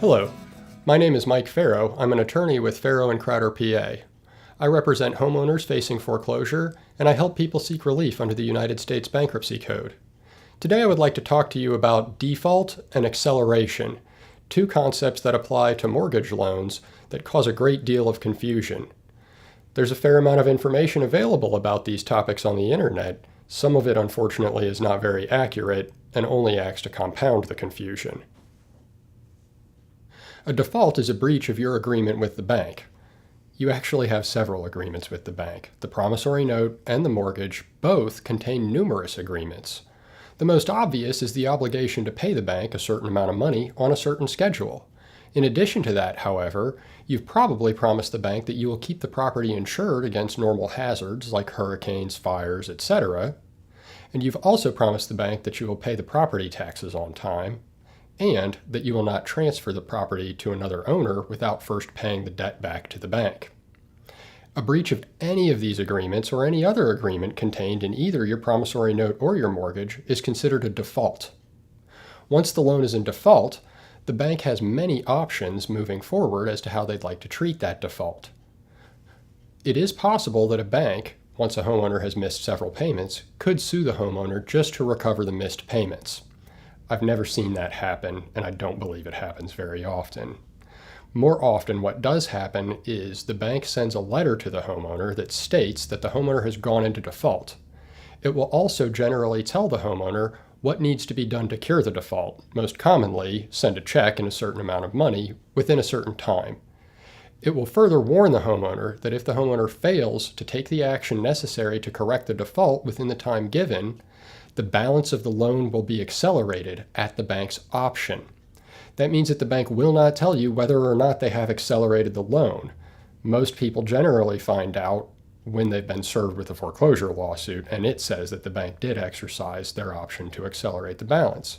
Hello, my name is Mike Faro. I'm an attorney with Faro Crowder, PA. I represent homeowners facing foreclosure, and I help people seek relief under the United States Bankruptcy Code. Today I would like to talk to you about default and acceleration, two concepts that apply to mortgage loans that cause a great deal of confusion. There's a fair amount of information available about these topics on the internet. Some of it, unfortunately, is not very accurate and only acts to compound the confusion. A default is a breach of your agreement with the bank. You actually have several agreements with the bank. The promissory note and the mortgage both contain numerous agreements. The most obvious is the obligation to pay the bank a certain amount of money on a certain schedule. In addition to that, however, you've probably promised the bank that you will keep the property insured against normal hazards like hurricanes, fires, etc. And you've also promised the bank that you will pay the property taxes on time, and that you will not transfer the property to another owner without first paying the debt back to the bank. A breach of any of these agreements or any other agreement contained in either your promissory note or your mortgage is considered a default. Once the loan is in default, the bank has many options moving forward as to how they'd like to treat that default. It is possible that a bank, once a homeowner has missed several payments, could sue the homeowner just to recover the missed payments. I've never seen that happen, and I don't believe it happens very often. More often, what does happen is the bank sends a letter to the homeowner that states that the homeowner has gone into default. It will also generally tell the homeowner what needs to be done to cure the default. Most commonly, send a check and a certain amount of money within a certain time. It will further warn the homeowner that if the homeowner fails to take the action necessary to correct the default within the time given, the balance of the loan will be accelerated at the bank's option. That means that the bank will not tell you whether or not they have accelerated the loan. Most people generally find out when they've been served with a foreclosure lawsuit, and it says that the bank did exercise their option to accelerate the balance.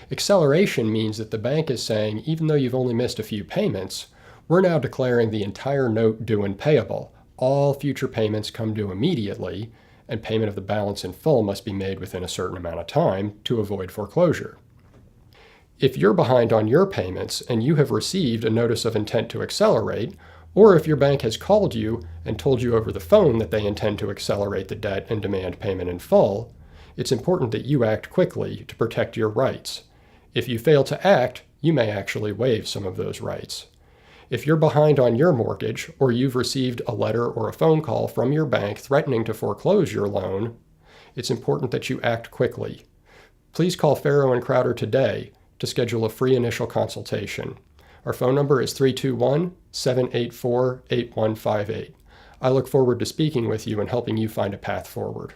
Acceleration means that the bank is saying, even though you've only missed a few payments, we're now declaring the entire note due and payable. All future payments come due immediately, and payment of the balance in full must be made within a certain amount of time to avoid foreclosure. If you're behind on your payments and you have received a notice of intent to accelerate, or if your bank has called you and told you over the phone that they intend to accelerate the debt and demand payment in full, it's important that you act quickly to protect your rights. If you fail to act, you may actually waive some of those rights. If you're behind on your mortgage, or you've received a letter or a phone call from your bank threatening to foreclose your loan, it's important that you act quickly. Please call Faro Crowder today to schedule a free initial consultation. Our phone number is 321-784-8158. I look forward to speaking with you and helping you find a path forward.